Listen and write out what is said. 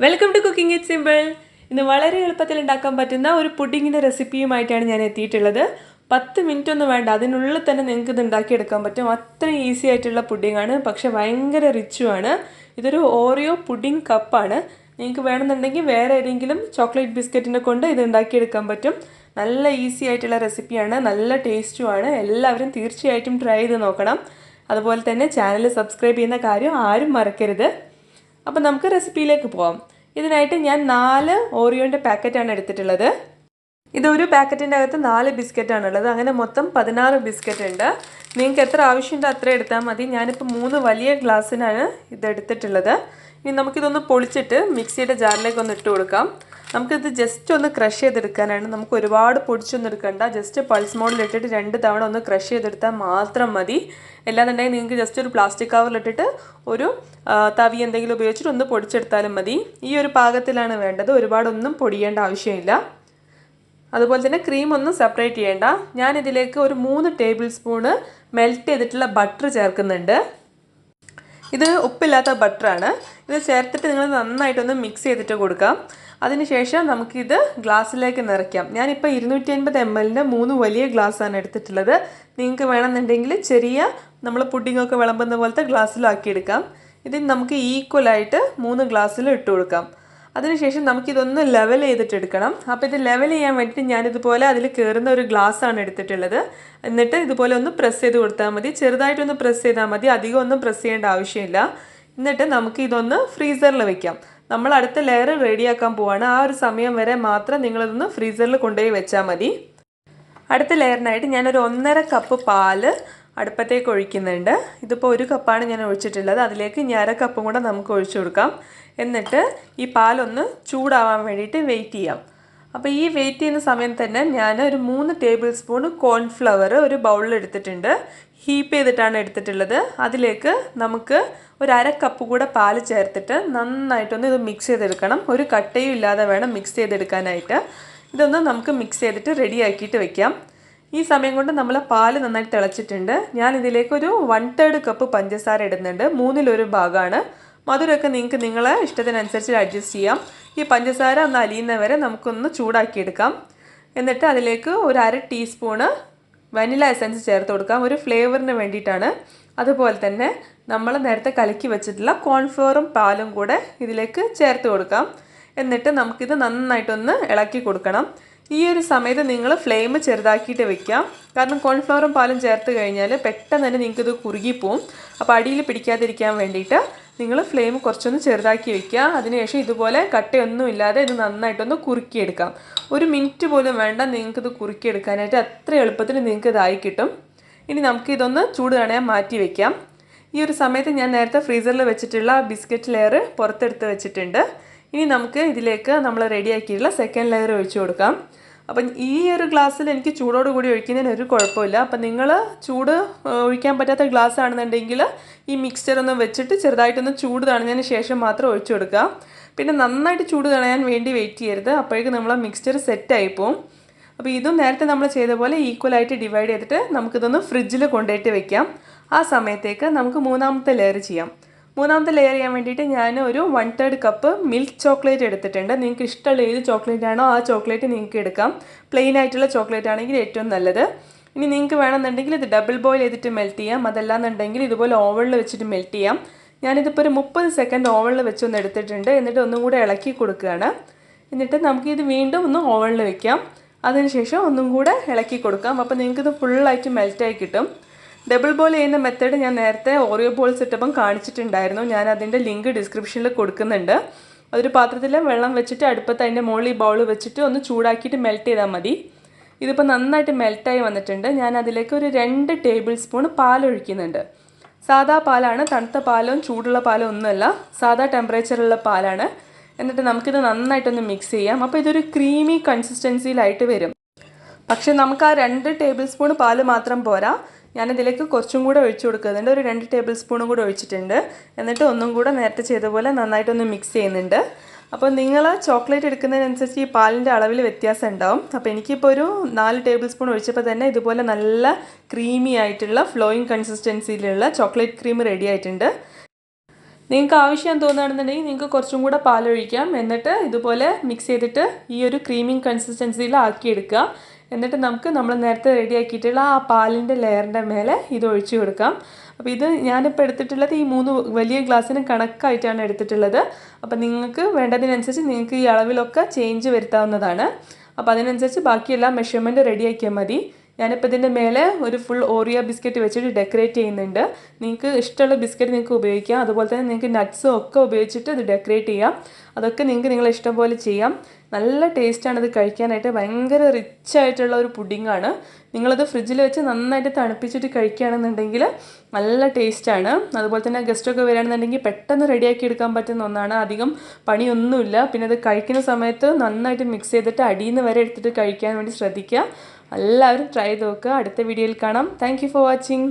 Welcome to cooking it simple. ഇന്ന് വളരെ എളുപ്പത്തിൽ ഉണ്ടാക്കാൻ പറ്റുന്ന ഒരു പുഡിങ്ങിൻ്റെ റെസിപ്പിയുമായിട്ടാണ് ഞാൻ എത്തിയിട്ടുള്ളത്. 10 മിനിറ്റ് ഒന്നും വേണ്ട, അതിനുള്ളിൽ തന്നെ നിങ്ങൾക്ക് ഇത് ഉണ്ടാക്കിയെടുക്കാൻ പറ്റും. അത്ര ഈസി ആയിട്ടുള്ള പുഡിങ്ങാണ്, പക്ഷേ ഭയങ്കര റിച്ചുമാണ്. ഇതൊരു ഓറിയോ പുഡിംഗ് കപ്പാണ്. നിങ്ങൾക്ക് വേണമെന്നുണ്ടെങ്കിൽ വേറെ ഏതെങ്കിലും ചോക്ലേറ്റ് ബിസ്ക്കറ്റിനെ കൊണ്ട് ഇത് ഉണ്ടാക്കിയെടുക്കാൻ പറ്റും. നല്ല ഈസി ആയിട്ടുള്ള റെസിപ്പിയാണ്, നല്ല ടേസ്റ്റുമാണ്. എല്ലാവരും തീർച്ചയായിട്ടും ട്രൈ ചെയ്ത് നോക്കണം. അതുപോലെ തന്നെ ചാനൽ സബ്സ്ക്രൈബ് ചെയ്യുന്ന കാര്യം ആരും മറക്കരുത്. അപ്പോൾ നമുക്ക് റെസിപ്പിയിലേക്ക് പോകാം. ഇതിനായിട്ട് ഞാൻ 4 ഓറിയോൻ്റെ പാക്കറ്റാണ് എടുത്തിട്ടുള്ളത്. ഇതൊരു പാക്കറ്റിൻ്റെ അകത്ത് 4 ബിസ്ക്കറ്റാണുള്ളത്. അങ്ങനെ മൊത്തം 16 ബിസ്ക്കറ്റ് ഉണ്ട്. നിങ്ങൾക്ക് എത്ര ആവശ്യമുണ്ടോ അത്ര എടുത്താൽ മതി. ഞാനിപ്പോൾ 3 വലിയ ഗ്ലാസ്സിനാണ് ഇത് എടുത്തിട്ടുള്ളത്. ഇനി നമുക്കിതൊന്ന് പൊളിച്ചിട്ട് മിക്സിയുടെ ജാറിലേക്ക് ഒന്ന് ഇട്ട് കൊടുക്കാം. നമുക്കിത് ജസ്റ്റ് ഒന്ന് ക്രഷ് ചെയ്തെടുക്കാനാണ്. നമുക്ക് ഒരുപാട് പൊടിച്ചൊന്നും എടുക്കണ്ട. ജസ്റ്റ് പൾസ് മോഡിൽ ഇട്ടിട്ട് 2 തവണ ഒന്ന് ക്രഷ് ചെയ്തെടുത്താൽ മാത്രം മതി. അല്ലാന്നുണ്ടെങ്കിൽ നിങ്ങൾക്ക് ജസ്റ്റ് ഒരു പ്ലാസ്റ്റിക് കവറിലിട്ടിട്ട് ഒരു തവി എന്തെങ്കിലും ഉപയോഗിച്ചിട്ട് ഒന്ന് പൊടിച്ചെടുത്താലും മതി. ഈ ഒരു പാകത്തിലാണ് വേണ്ടത്. ഒരുപാടൊന്നും പൊടിയേണ്ട ആവശ്യമില്ല. അതുപോലെ തന്നെ ക്രീം ഒന്നും സെപ്പറേറ്റ് ചെയ്യേണ്ട. ഞാനിതിലേക്ക് ഒരു 3 ടേബിൾ സ്പൂണ് മെൽറ്റ് ചെയ്തിട്ടുള്ള ബട്ടർ ചേർക്കുന്നുണ്ട്. ഇത് ഉപ്പില്ലാത്ത ബട്ടറാണ്. ഇത് ചേർത്തിട്ട് നിങ്ങൾ നന്നായിട്ടൊന്ന് മിക്സ് ചെയ്തിട്ട് കൊടുക്കാം. അതിനുശേഷം നമുക്കിത് ഗ്ലാസ്സിലേക്ക് നിറയ്ക്കാം. ഞാനിപ്പോൾ 250 ml 3 വലിയ ഗ്ലാസ്സാണ് എടുത്തിട്ടുള്ളത്. നിങ്ങൾക്ക് വേണമെന്നുണ്ടെങ്കിൽ ചെറിയ നമ്മൾ പുഡിങ്ങൊക്കെ വിളമ്പുന്ന പോലത്തെ ഗ്ലാസ്സിലാക്കിയെടുക്കാം. ഇതിന് നമുക്ക് ഈക്വലായിട്ട് 3 ഗ്ലാസ്സിൽ ഇട്ട് കൊടുക്കാം. അതിനുശേഷം നമുക്കിതൊന്ന് ലെവൽ ചെയ്തിട്ടെടുക്കണം. അപ്പോൾ ഇത് ലെവൽ ചെയ്യാൻ വേണ്ടിയിട്ട് ഞാനിതുപോലെ അതിൽ കയറുന്ന ഒരു ഗ്ലാസ്സാണ് എടുത്തിട്ടുള്ളത്. എന്നിട്ട് ഇതുപോലെ ഒന്ന് പ്രസ് ചെയ്ത് കൊടുത്താൽ മതി. ചെറുതായിട്ടൊന്ന് പ്രസ് ചെയ്താൽ മതി, അധികം ഒന്നും പ്രസ് ചെയ്യേണ്ട ആവശ്യമില്ല. എന്നിട്ട് നമുക്ക് ഇതൊന്ന് ഫ്രീസറിൽ വെക്കാം. നമ്മൾ അടുത്ത ലെയർ റെഡിയാക്കാൻ പോവാണ്. ആ ഒരു സമയം വരെ മാത്രം നിങ്ങളിതൊന്ന് ഫ്രീസറിൽ കൊണ്ടുപോയി വെച്ചാൽ മതി. അടുത്ത ലെയറിനായിട്ട് ഞാനൊരു 1.5 കപ്പ് പാല് അടുപ്പത്തേക്ക് ഒഴിക്കുന്നുണ്ട്. ഇതിപ്പോൾ 1 കപ്പാണ് ഞാൻ ഒഴിച്ചിട്ടുള്ളത്. അതിലേക്ക് ഇനി 1/2 കപ്പും കൂടെ നമുക്ക് ഒഴിച്ചു കൊടുക്കാം. എന്നിട്ട് ഈ പാലൊന്ന് ചൂടാവാൻ വേണ്ടിയിട്ട് വെയിറ്റ് ചെയ്യാം. അപ്പോൾ ഈ വെയിറ്റ് ചെയ്യുന്ന സമയം തന്നെ ഞാൻ ഒരു 3 ടേബിൾ സ്പൂൺ കോൺഫ്ലവർ ഒരു ബൗളിൽ എടുത്തിട്ടുണ്ട്. ഹീപ്പ് ചെയ്തിട്ടാണ് എടുത്തിട്ടുള്ളത്. അതിലേക്ക് നമുക്ക് ഒരു 1/2 കപ്പ് കൂടെ പാല് ചേർത്തിട്ട് നന്നായിട്ടൊന്ന് ഇത് മിക്സ് ചെയ്തെടുക്കണം. ഒരു കട്ടയും ഇല്ലാതെ വേണം മിക്സ് ചെയ്തെടുക്കാനായിട്ട്. ഇതൊന്ന് നമുക്ക് മിക്സ് ചെയ്തിട്ട് റെഡിയാക്കിയിട്ട് വെക്കാം. ഈ സമയം കൊണ്ട് നമ്മൾ പാല് നന്നായിട്ട് തിളച്ചിട്ടുണ്ട്. ഞാൻ ഇതിലേക്ക് ഒരു 1/3 കപ്പ് പഞ്ചസാര ഇടുന്നുണ്ട്. 1/3 ഭാഗമാണ്. മധുരമൊക്കെ നിങ്ങൾക്ക് നിങ്ങളെ ഇഷ്ടത്തിനനുസരിച്ച് അഡ്ജസ്റ്റ് ചെയ്യാം. ഈ പഞ്ചസാര ഒന്ന് അലിയുന്നവരെ നമുക്കൊന്ന് ചൂടാക്കിയെടുക്കാം. എന്നിട്ട് അതിലേക്ക് ഒരു 1/2 ടീസ്പൂണ് വനില എസൻസ് ചേർത്ത് കൊടുക്കാം, ഒരു ഫ്ലേവറിന് വേണ്ടിയിട്ടാണ്. അതുപോലെ തന്നെ നമ്മൾ നേരത്തെ കലക്കി വെച്ചിട്ടുള്ള കോൺഫ്ലവറും പാലും കൂടെ ഇതിലേക്ക് ചേർത്ത് കൊടുക്കാം. എന്നിട്ട് നമുക്കിത് നന്നായിട്ടൊന്ന് ഇളക്കി കൊടുക്കണം. ഈ ഒരു സമയത്ത് നിങ്ങൾ ഫ്ലെയിം ചെറുതാക്കിയിട്ട് വെക്കാം. കാരണം കോൺഫ്ലവറും പാലും ചേർത്ത് കഴിഞ്ഞാൽ പെട്ടെന്ന് തന്നെ നിങ്ങൾക്കിത് കുറുകിപ്പോവും. അപ്പോൾ അടിയിൽ പിടിക്കാതിരിക്കാൻ വേണ്ടിയിട്ട് നിങ്ങൾ ഫ്ലെയിം കുറച്ചൊന്ന് ചെറുതാക്കി വെക്കുക. അതിനുശേഷം ഇതുപോലെ കട്ടയൊന്നും ഇല്ലാതെ ഇത് നന്നായിട്ടൊന്ന് കുറുക്കിയെടുക്കാം. 1 മിനിറ്റ് പോലും വേണ്ട നിങ്ങൾക്കിത് കുറുക്കിയെടുക്കാനായിട്ട്. അത്ര എളുപ്പത്തിൽ നിങ്ങൾക്ക് ഇതായി കിട്ടും. ഇനി നമുക്കിതൊന്ന് ചൂട് തണയാൻ മാറ്റി വയ്ക്കാം. ഈ ഒരു സമയത്ത് ഞാൻ നേരത്തെ ഫ്രീസറിൽ വെച്ചിട്ടുള്ള ബിസ്ക്കറ്റ് ലെയർ പുറത്തെടുത്ത് വെച്ചിട്ടുണ്ട്. ഇനി നമുക്ക് ഇതിലേക്ക് നമ്മൾ റെഡിയാക്കിയിട്ടുള്ള സെക്കൻഡ് ലെയർ ഒഴിച്ചു കൊടുക്കാം. അപ്പം ഈ ഒരു ഗ്ലാസ്സിൽ എനിക്ക് ചൂടോട് കൂടി ഒഴിക്കുന്നതിന് ഒരു കുഴപ്പമില്ല. അപ്പം നിങ്ങൾ ചൂട് ഒഴിക്കാൻ പറ്റാത്ത ഗ്ലാസ് ആണെന്നുണ്ടെങ്കിൽ ഈ മിക്സ്ചർ ഒന്ന് വെച്ചിട്ട് ചെറുതായിട്ടൊന്ന് ചൂട് തണഞ്ഞതിന് ശേഷം മാത്രം ഒഴിച്ചു കൊടുക്കുക. പിന്നെ നന്നായിട്ട് ചൂട് തണയാൻ വേണ്ടി വെയിറ്റ് ചെയ്യരുത്. അപ്പോഴേക്കും നമ്മൾ മിക്സ്ചർ സെറ്റായി പോവും. അപ്പോൾ ഇതും നേരത്തെ നമ്മൾ ചെയ്ത പോലെ ഈക്വലായിട്ട് ഡിവൈഡ് ചെയ്തിട്ട് നമുക്കിതൊന്ന് ഫ്രിഡ്ജിൽ കൊണ്ടുപോയിട്ട് വെക്കാം. ആ സമയത്തേക്ക് നമുക്ക് 3ാമത്തെ ലെയർ ചെയ്യാം. 3ാമത്തെ ലെയർ ചെയ്യാൻ വേണ്ടിയിട്ട് ഞാൻ ഒരു 1/3 കപ്പ് മിൽക്ക് ചോക്ലേറ്റ് എടുത്തിട്ടുണ്ട്. നിങ്ങൾക്ക് ഇഷ്ടമുള്ള ഏത് ചോക്ലേറ്റ് ആണോ ആ ചോക്ലേറ്റ് നിങ്ങൾക്ക് എടുക്കാം. പ്ലെയിൻ ആയിട്ടുള്ള ചോക്ലേറ്റ് ആണെങ്കിൽ ഏറ്റവും നല്ലത്. ഇനി നിങ്ങൾക്ക് വേണമെന്നുണ്ടെങ്കിൽ ഇത് ഡബിൾ ബോയിൽ ചെയ്തിട്ട് മെൽറ്റ് ചെയ്യാം. അതല്ലാന്നുണ്ടെങ്കിൽ ഇതുപോലെ ഓവനിൽ വെച്ചിട്ട് മെൽറ്റ് ചെയ്യാം. ഞാനിതിപ്പോൾ ഒരു 30 സെക്കൻഡ് ഓവനിൽ വെച്ചൊന്ന് എടുത്തിട്ടുണ്ട്. എന്നിട്ട് ഒന്നും കൂടെ ഇളക്കി കൊടുക്കുകയാണ്. എന്നിട്ട് നമുക്കിത് വീണ്ടും ഒന്ന് ഓവനിൽ വെക്കാം. അതിനുശേഷം ഒന്നും കൂടെ ഇളക്കി കൊടുക്കാം. അപ്പോൾ നിങ്ങൾക്കിത് ഫുള്ളായിട്ട് മെൽറ്റായി കിട്ടും. ഡബിൾ ബോയിൽ ചെയ്യുന്ന മെത്തേഡ് ഞാൻ നേരത്തെ ഓറിയോ ബോൾസ് ഇട്ടപ്പം കാണിച്ചിട്ടുണ്ടായിരുന്നു. ഞാൻ അതിൻ്റെ ലിങ്ക് ഡിസ്ക്രിപ്ഷനിൽ കൊടുക്കുന്നുണ്ട്. അതൊരു പാത്രത്തിൽ വെള്ളം വെച്ചിട്ട് അടുപ്പത്ത് അതിൻ്റെ മുകളിൽ ബൗൾ വെച്ചിട്ട് ഒന്ന് ചൂടാക്കിയിട്ട് മെൽറ്റ് ചെയ്താൽ മതി. ഇതിപ്പോൾ നന്നായിട്ട് മെൽറ്റായി വന്നിട്ടുണ്ട്. ഞാൻ അതിലേക്ക് ഒരു 2 ടേബിൾ സ്പൂൺ പാലൊഴിക്കുന്നുണ്ട്. സാധാ പാലാണ്, തണുത്ത പാലോ ചൂടുള്ള പാലോ ഒന്നുമല്ല, സാധാ ടെമ്പറേച്ചറുള്ള പാലാണ്. എന്നിട്ട് നമുക്കിത് നന്നായിട്ടൊന്ന് മിക്സ് ചെയ്യാം. അപ്പോൾ ഇതൊരു ക്രീമി കൺസിസ്റ്റൻസിയിലായിട്ട് വരും. പക്ഷേ നമുക്ക് ആ 2 ടേബിൾ സ്പൂൺ പാല് മാത്രം പോരാ. ഞാനിതിലേക്ക് കുറച്ചും കൂടെ ഒഴിച്ചു കൊടുക്കുന്നുണ്ട്. ഒരു 2 ടേബിൾ സ്പൂണും കൂടെ ഒഴിച്ചിട്ടുണ്ട്. എന്നിട്ട് ഒന്നും കൂടെ നേരത്തെ ചെയ്ത പോലെ നന്നായിട്ടൊന്ന് മിക്സ് ചെയ്യുന്നുണ്ട്. അപ്പോൾ നിങ്ങൾ ചോക്ലേറ്റ് എടുക്കുന്നതിനനുസരിച്ച് ഈ പാലിൻ്റെ അളവിൽ വ്യത്യാസം ഉണ്ടാവും. അപ്പോൾ എനിക്കിപ്പോൾ ഒരു 4 ടേബിൾ സ്പൂൺ ഒഴിച്ചപ്പോൾ തന്നെ ഇതുപോലെ നല്ല ക്രീമി ആയിട്ടുള്ള ഫ്ലോയിങ് കൺസിസ്റ്റൻസിയിലുള്ള ചോക്ലേറ്റ് ക്രീം റെഡി ആയിട്ടുണ്ട്. നിങ്ങൾക്ക് ആവശ്യം തോന്നുകയാണെന്നുണ്ടെങ്കിൽ നിങ്ങൾക്ക് കുറച്ചും കൂടെ പാലൊഴിക്കാം. എന്നിട്ട് ഇതുപോലെ മിക്സ് ചെയ്തിട്ട് ഈ ഒരു ക്രീമിങ് കൺസിസ്റ്റൻസിയിൽ ആക്കിയെടുക്കുക. എന്നിട്ട് നമുക്ക് നമ്മൾ നേരത്തെ റെഡിയാക്കിയിട്ടുള്ള ആ പാലിൻ്റെ ലെയറിൻ്റെ മേലെ ഇത് ഒഴിച്ചു കൊടുക്കാം. അപ്പോൾ ഇത് ഞാനിപ്പോൾ എടുത്തിട്ടുള്ളത് ഈ 3 വലിയ ഗ്ലാസ്സിന് കണക്കായിട്ടാണ് എടുത്തിട്ടുള്ളത്. അപ്പോൾ നിങ്ങൾക്ക് വേണ്ടതിനനുസരിച്ച് നിങ്ങൾക്ക് ഈ അളവിലൊക്കെ ചേഞ്ച് വരുത്താവുന്നതാണ്. അപ്പോൾ അതിനനുസരിച്ച് ബാക്കിയെല്ലാം മെഷർമെൻറ്റ് റെഡിയാക്കിയാൽ മതി. ഞാനിപ്പോൾ ഇതിൻ്റെ മേലെ ഒരു ഫുൾ ഓറിയോ ബിസ്ക്കറ്റ് വെച്ചിട്ട് ഡെക്കറേറ്റ് ചെയ്യുന്നുണ്ട്. നിങ്ങൾക്ക് ഇഷ്ടമുള്ള ബിസ്ക്കറ്റ് നിങ്ങൾക്ക് ഉപയോഗിക്കാം. അതുപോലെ തന്നെ നിങ്ങൾക്ക് നട്ട്സും ഒക്കെ ഉപയോഗിച്ചിട്ട് ഇത് ഡെക്കറേറ്റ് ചെയ്യാം. അതൊക്കെ നിങ്ങൾക്ക് നിങ്ങളെ ഇഷ്ടം പോലെ ചെയ്യാം. നല്ല ടേസ്റ്റാണ് ഇത് കഴിക്കാനായിട്ട്. ഭയങ്കര റിച്ച് ആയിട്ടുള്ള ഒരു പുഡിങ്ങാണ്. നിങ്ങളത് ഫ്രിഡ്ജിൽ വെച്ച് നന്നായിട്ട് തണുപ്പിച്ചിട്ട് കഴിക്കുകയാണെന്നുണ്ടെങ്കിൽ നല്ല ടേസ്റ്റാണ്. അതുപോലെ തന്നെ ഗസ്റ്റൊക്കെ വരികയാണെന്നുണ്ടെങ്കിൽ പെട്ടെന്ന് റെഡിയാക്കി എടുക്കാൻ പറ്റുന്ന ഒന്നാണ്. അധികം പണിയൊന്നുമില്ല. പിന്നെ അത് കഴിക്കുന്ന സമയത്ത് നന്നായിട്ട് മിക്സ് ചെയ്തിട്ട് അടിയിൽ നിന്ന് വരെ എടുത്തിട്ട് കഴിക്കാൻ വേണ്ടി ശ്രദ്ധിക്കുക. എല്ലാവരും ട്രൈ ചെയ്ത് നോക്കുക. അടുത്ത വീഡിയോയിൽ കാണാം. Thank you for watching.